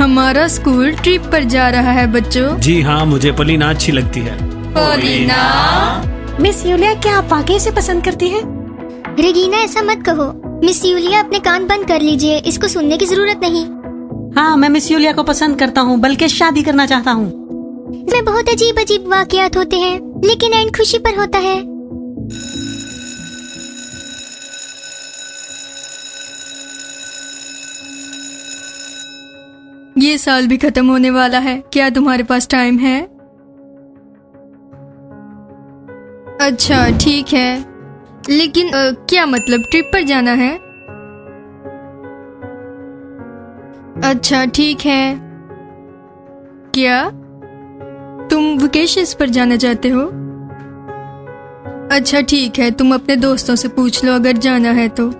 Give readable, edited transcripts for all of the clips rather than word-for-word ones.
हमारा school trip पर जा रहा है बच्चों। जी हाँ, मुझे पॉलिना अच्छी लगती है। पॉलिना। मिस यूलिया, क्या आप वाकई इसे पसंद करती हैं? रेगीना, ऐसा मत कहो। मिस यूलिया, अपने कान बंद कर लीजिए, इसको सुनने की जरूरत नहीं। हाँ, मैं मिस यूलिया को पसंद करता हूँ, बल्कि शादी करना चाहता हूँ। इसमें बहुत अजीब अजीब वाकयात होते हैं, लेकिन एंड खुशी पर होता है। ये साल भी खत्म होने वाला है, क्या तुम्हारे पास टाइम है? अच्छा ठीक है, लेकिन क्या मतलब ट्रिप पर जाना है? अच्छा ठीक है। क्या तुम वेकेशंस पर जाना चाहते हो? अच्छा ठीक है, तुम अपने दोस्तों से पूछ लो अगर जाना है तो।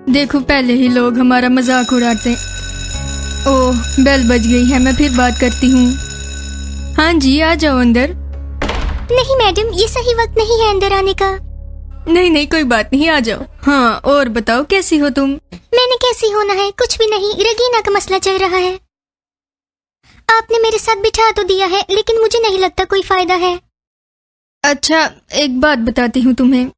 देखो, पहले ही लोग हमारा मजाक उड़ाते हैं। ओह, बेल बज गई है, मैं फिर बात करती हूँ। हाँ जी, आ जाओ अंदर। नहीं मैडम, ये सही वक्त नहीं है अंदर आने का। नहीं नहीं, कोई बात नहीं, आ जाओ। हाँ, और बताओ कैसी हो तुम? मैंने कैसी होना है, कुछ भी नहीं। रेगीना का मसला चल रहा है। आपने मेरे साथ बिठा तो दिया है, लेकिन मुझे नहीं लगता कोई फायदा है। अच्छा, एक बात बताती हूँ तुम्हें।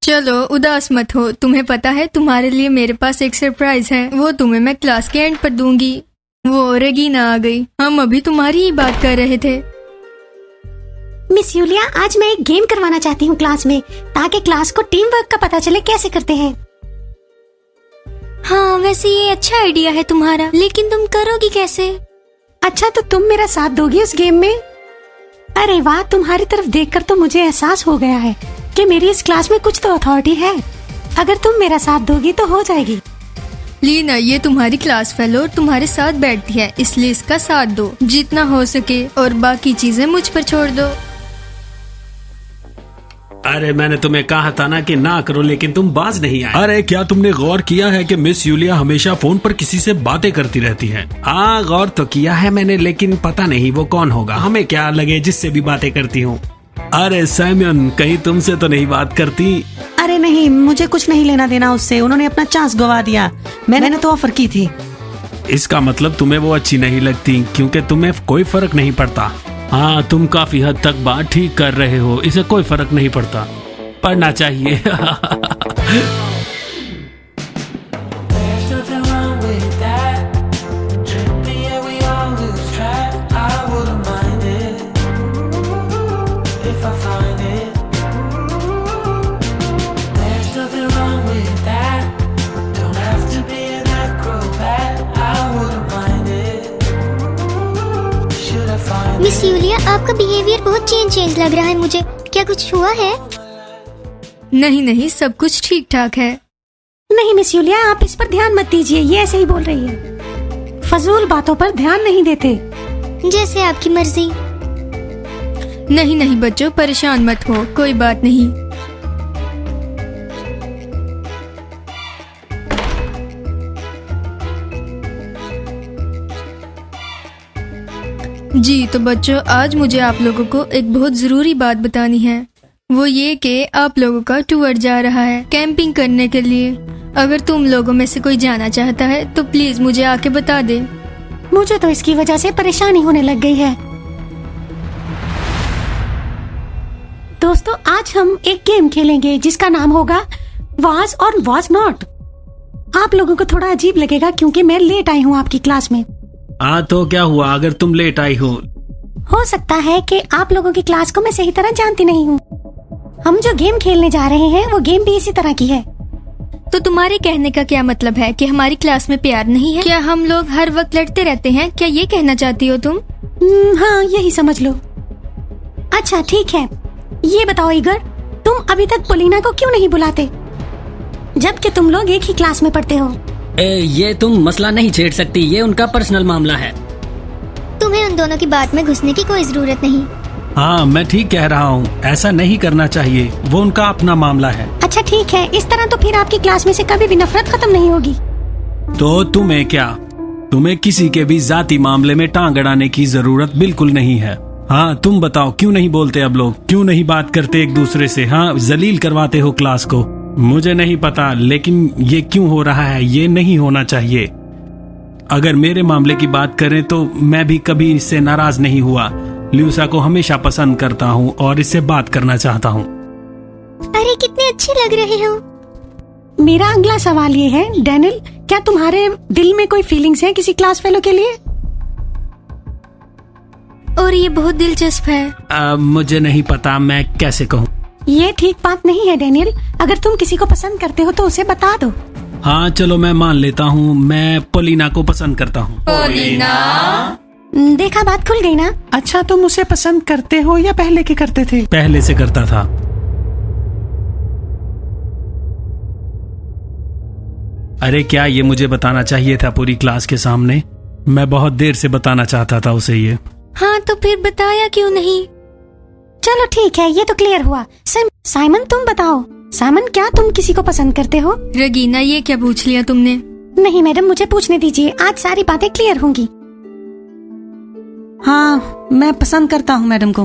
चलो उदास मत हो, तुम्हें पता है तुम्हारे लिए मेरे पास एक सरप्राइज है, वो तुम्हें मैं क्लास के एंड पर दूंगी। वो रेगीना आ गई, हम अभी तुम्हारी ही बात कर रहे थे। मिस यूलिया, आज मैं एक गेम करवाना चाहती हूँ क्लास में, ताकि क्लास को टीम वर्क का पता चले कैसे करते हैं। हाँ, वैसे ये अच्छा आइडिया है तुम्हारा, लेकिन तुम करोगी कैसे? अच्छा, तो तुम मेरा साथ दोगी उस गेम में? अरे वाह, तुम्हारी तरफ देखकर तो मुझे एहसास हो गया है कि मेरी इस क्लास में कुछ तो अथॉरिटी है। अगर तुम मेरा साथ दोगी तो हो जाएगी। लीना, ये तुम्हारी क्लास फेलो और तुम्हारे साथ बैठती है, इसलिए इसका साथ दो जितना हो सके, और बाकी चीजें मुझ पर छोड़ दो। अरे मैंने तुम्हें कहा था ना कि ना करो, लेकिन तुम बाज नहीं आए। अरे क्या तुमने गौर किया है कि मिस यूलिया हमेशा फोन पर किसी से बातें करती रहती है? हाँ, गौर तो किया है मैंने, लेकिन पता नहीं वो कौन होगा। हमें क्या लगे जिससे भी बातें करती हूँ। अरे सैम्यून, कहीं तुमसे तो नहीं बात करती? अरे नहीं, मुझे कुछ नहीं लेना देना उससे, उन्होंने अपना चांस गवा दिया। मैंने तो ऑफर की थी। इसका मतलब तुम्हें वो अच्छी नहीं लगती, क्योंकि तुम्हें कोई फर्क नहीं पड़ता। हाँ, तुम काफी हद तक बात ठीक कर रहे हो, इसे कोई फर्क नहीं पड़ता, पढ़ना चाहिए। मिस यूलिया, आपका बिहेवियर बहुत चेंज लग रहा है मुझे। क्या कुछ हुआ है? नहीं नहीं, सब कुछ ठीक ठाक है। नहीं मिस यूलिया, आप इस पर ध्यान मत दीजिए, ये ऐसे ही बोल रही है। फजूल बातों पर ध्यान नहीं देते। जैसे आपकी मर्जी। नहीं नहीं बच्चों, परेशान मत हो, कोई बात नहीं। जी तो बच्चों, आज मुझे आप लोगों को एक बहुत जरूरी बात बतानी है। वो ये कि आप लोगों का टूर जा रहा है कैंपिंग करने के लिए। अगर तुम लोगों में से कोई जाना चाहता है तो प्लीज मुझे आके बता दे। मुझे तो इसकी वजह से परेशानी होने लग गई है। दोस्तों, आज हम एक गेम खेलेंगे जिसका नाम होगा वाज और वाज नॉट। आप लोगों को थोड़ा अजीब लगेगा क्योंकि मैं लेट आई हूँ आपकी क्लास में। हाँ, तो क्या हुआ अगर तुम लेट आई हो सकता है कि आप लोगों की क्लास को मैं सही तरह जानती नहीं हूँ। हम जो गेम खेलने जा रहे हैं वो गेम भी इसी तरह की है। तो तुम्हारे कहने का क्या मतलब है कि हमारी क्लास में प्यार नहीं है? क्या हम लोग हर वक्त लड़ते रहते हैं? क्या ये कहना चाहती हो तुम? हाँ, यही समझ लो। अच्छा ठीक है, ये बताओ ईगर, तुम अभी तक पॉलिना को क्यों नहीं बुलाते, जबकि तुम लोग एक ही क्लास में पढ़ते हो? ये तुम मसला नहीं छेड़ सकती, ये उनका पर्सनल मामला है। तुम्हें उन दोनों की बात में घुसने की कोई जरूरत नहीं। हाँ, मैं ठीक कह रहा हूँ, ऐसा नहीं करना चाहिए, वो उनका अपना मामला है। अच्छा ठीक है, इस तरह तो फिर आपकी क्लास में से कभी भी नफरत खत्म नहीं होगी। तो तुम्हें क्या, तुम्हें किसी के भी जाती मामले में टांग अड़ाने की जरूरत बिल्कुल नहीं है। हाँ, तुम बताओ क्यों नहीं बोलते अब लोग, क्यों नहीं बात करते एक दूसरे से? हाँ, जलील करवाते हो क्लास को। मुझे नहीं पता, लेकिन ये क्यों हो रहा है, ये नहीं होना चाहिए। अगर मेरे मामले की बात करें तो मैं भी कभी इससे नाराज नहीं हुआ। ल्यूसा को हमेशा पसंद करता हूँ और इससे बात करना चाहता हूँ। अरे कितने अच्छे लग रहे हो। मेरा अगला सवाल ये है, डैनियल, क्या तुम्हारे दिल में कोई फीलिंग्स है किसी क्लास फेलो के लिए? और ये बहुत दिलचस्प है। मुझे नहीं पता, मैं कैसे कहूँ। ये ठीक बात नहीं है डैनियल। अगर तुम किसी को पसंद करते हो तो उसे बता दो। हाँ चलो मैं मान लेता हूँ, मैं पोलिना को पसंद करता हूँ। देखा, बात खुल गई ना। अच्छा, तुम उसे पसंद करते हो या पहले के करते थे? पहले से करता था। अरे क्या ये मुझे बताना चाहिए था पूरी क्लास के सामने? मैं बहुत देर से बताना चाहता था उसे ये। हाँ तो फिर बताया क्यों नहीं? चलो ठीक है, ये तो क्लियर हुआ। साइमन तुम बताओ। साइमन, क्या तुम किसी को पसंद करते हो? रगीना, ये क्या पूछ लिया तुमने? नहीं मैडम, मुझे पूछने दीजिए, आज सारी बातें क्लियर होंगी। हाँ, मैं पसंद करता हूँ मैडम को,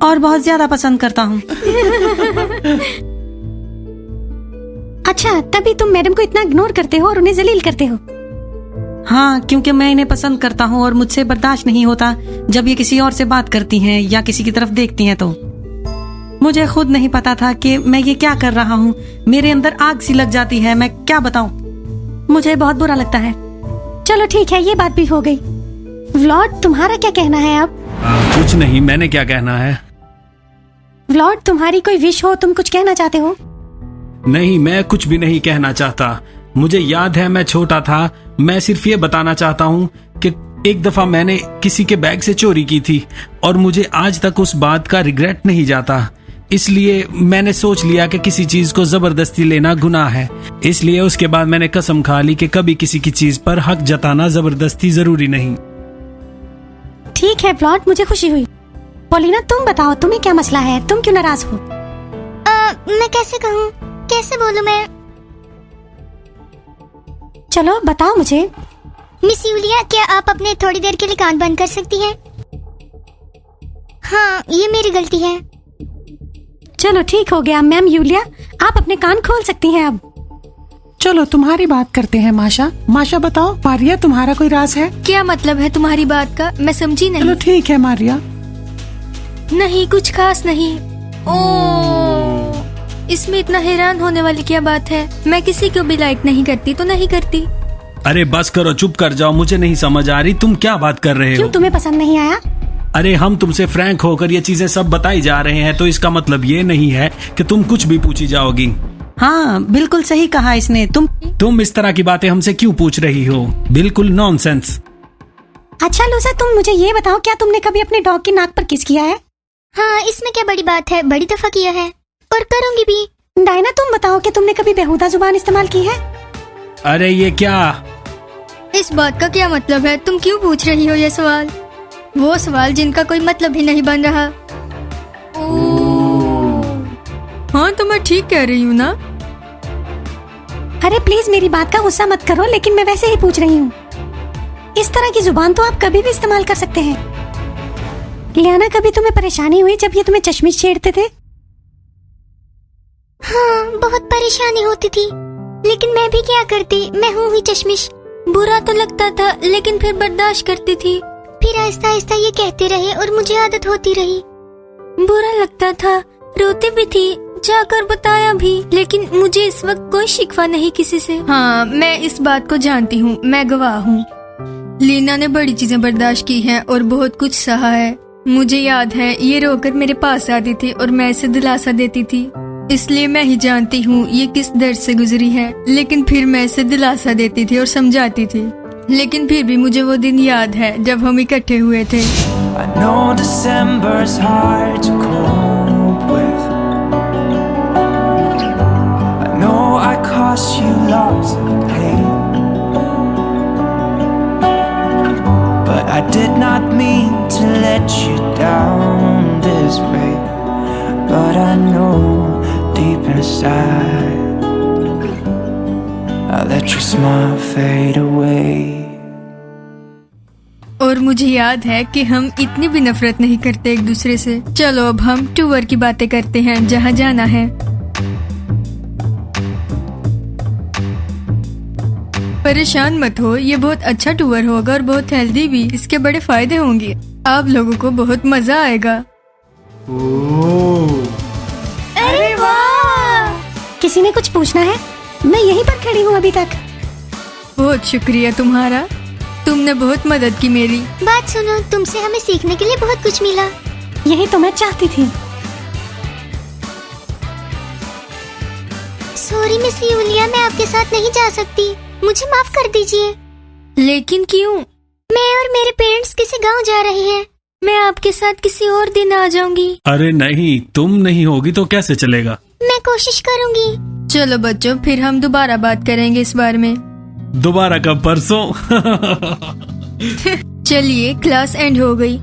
और बहुत ज्यादा पसंद करता हूँ। अच्छा, तभी तुम मैडम को इतना इग्नोर करते हो और उन्हें जलील करते हो। हाँ, क्योंकि मैं इन्हें पसंद करता हूँ और मुझसे बर्दाश्त नहीं होता जब ये किसी और से बात करती हैं या किसी की तरफ देखती हैं। तो मुझे खुद नहीं पता था कि मैं ये क्या कर रहा हूँ। मेरे अंदर आग सी लग जाती है, मैं क्या बताऊँ। मुझे बहुत बुरा लगता है। चलो ठीक है, ये बात भी हो गई। व्लॉड, तुम्हारा क्या कहना है अब? कुछ नहीं, मैंने क्या कहना है। व्लॉड, तुम्हारी कोई विश हो, तुम कुछ कहना चाहते हो? नहीं, मैं कुछ भी नहीं कहना चाहता। मुझे याद है मैं छोटा था। मैं सिर्फ ये बताना चाहता हूँ कि एक दफा मैंने किसी के बैग से चोरी की थी और मुझे आज तक उस बात का रिग्रेट नहीं जाता। इसलिए मैंने सोच लिया कि किसी चीज को जबरदस्ती लेना गुनाह है। इसलिए उसके बाद मैंने कसम खा ली कि कभी किसी की चीज पर हक जताना जबरदस्ती जरूरी नहीं। ठीक है व्लॉड, मुझे खुशी हुई। पोलिना, तुम बताओ, तुम्हें क्या मसला है? तुम क्यों नाराज हो? मैं कैसे कहूँ, कैसे बोलूँ मैं? चलो बताओ मुझे। मिस यूलिया, क्या आप अपने थोड़ी देर के लिए कान बंद कर सकती हैं? हाँ, ये मेरी गलती है। चलो ठीक हो गया मैम यूलिया, आप अपने कान खोल सकती हैं अब। चलो तुम्हारी बात करते हैं माशा। माशा बताओ, मारिया तुम्हारा कोई राज है? क्या मतलब है तुम्हारी बात का? मैं समझी नहीं। चलो ठीक है मारिया। नहीं, कुछ खास नहीं। ओह, इसमें इतना हैरान होने वाली क्या बात है? मैं किसी को भी लाइक नहीं करती तो नहीं करती। अरे बस करो, चुप कर जाओ। मुझे नहीं समझ आ रही तुम क्या बात कर रहे क्यों, हो। तुम्हें पसंद नहीं आया? अरे हम तुमसे फ्रैंक होकर ये चीजें सब बताई जा रहे हैं, तो इसका मतलब ये नहीं है कि तुम कुछ भी पूछी जाओगी। हाँ, बिल्कुल सही कहा इसने। तुम इस तरह की बातें हमसे क्यों पूछ रही हो? बिल्कुल नॉनसेंस। अच्छा लूसा, तुम मुझे ये बताओ, क्या तुमने कभी अपने डॉग की नाक पर किस किया है? हाँ, इसमें क्या बड़ी बात है, बड़ी दफा किया है और करूंगी भी। डायना, तुम बताओ कि तुमने कभी बेहुदा जुबान इस्तेमाल की है? अरे ये क्या? इस बात का क्या मतलब है? तुम क्यों पूछ रही हो ये सवाल? वो सवाल जिनका कोई मतलब ही नहीं बन रहा। हाँ तो मैं ठीक कह रही हूँ ना? अरे प्लीज मेरी बात का गुस्सा मत करो, लेकिन मैं वैसे ही पूछ रही हूँ। इस तरह की जुबान तो आप कभी भी इस्तेमाल कर सकते हैं। लियाना, कभी तुम्हें परेशानी हुई जब ये तुम्हें चश्मिश छेड़ते थे? हाँ, बहुत परेशानी होती थी, लेकिन मैं भी क्या करती, मैं हूँ ही चश्मिश। बुरा तो लगता था, लेकिन फिर बर्दाश्त करती थी। फिर आहिस्ता आहिस्ता ये कहते रहे और मुझे आदत होती रही। बुरा लगता था, रोती भी थी, जाकर बताया भी, लेकिन मुझे इस वक्त कोई शिकवा नहीं किसी से। हाँ, मैं इस बात को जानती हूँ, मैं गवाह हूँ। लीना ने बड़ी चीजें बर्दाश्त की हैं और बहुत कुछ सहा है। मुझे याद है ये रोकर मेरे पास आती थी और मैं इसे दिलासा देती थी, इसलिए मैं ही जानती हूँ ये किस दर्द से गुजरी है। लेकिन फिर मैं इसे दिलासा देती थी और समझाती थी, लेकिन फिर भी मुझे वो दिन याद है जब हम इकट्ठे हुए थे। I know December's hard to cope with. I know I cost you lots of pain, but I did not mean to let you down this way. But I know deep inside I let your smile fade away. और मुझे याद है कि हम इतनी भी नफरत नहीं करते एक दूसरे से। चलो अब हम टूर की बातें करते हैं, जहाँ जाना है। परेशान मत हो, ये बहुत अच्छा टूर होगा और बहुत हेल्दी भी। इसके बड़े फायदे होंगे, आप लोगों को बहुत मजा आएगा। अरे वाह! किसी ने कुछ पूछना है? मैं यहीं पर खड़ी हूँ अभी तक। बहुत शुक्रिया तुम्हारा, तुमने बहुत मदद की मेरी। बात सुनो, तुमसे हमें सीखने के लिए बहुत कुछ मिला। यही तो मैं चाहती थी। सॉरी मिस यूलिया, मैं आपके साथ नहीं जा सकती, मुझे माफ कर दीजिए। लेकिन क्यों? मैं और मेरे पेरेंट्स किसी गांव जा रहे हैं। मैं आपके साथ किसी और दिन आ जाऊंगी। अरे नहीं, तुम नहीं होगी तो कैसे चलेगा। मैं कोशिश करूंगी। चलो बच्चों, फिर हम दोबारा बात करेंगे इस बारे में। दोबारा कब? परसों? चलिए, क्लास एंड हो गई।